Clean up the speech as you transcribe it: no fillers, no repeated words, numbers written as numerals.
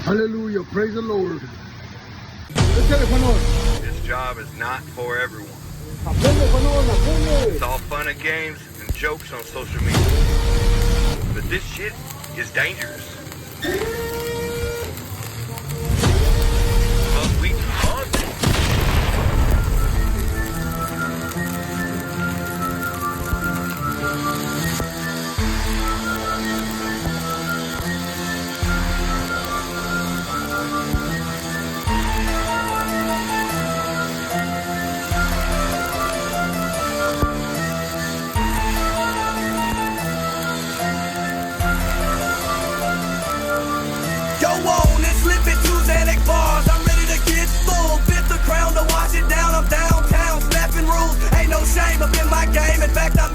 Hallelujah. Praise the Lord. This job is not for everyone. It's all fun and games and jokes on social media. But this shit is dangerous. But we hunt. Go on and slip it to Xanax bars. I'm ready to get full. Fit the crown to wash it down. I'm downtown, snapping rules. Ain't no shame up in my game. In fact, I'm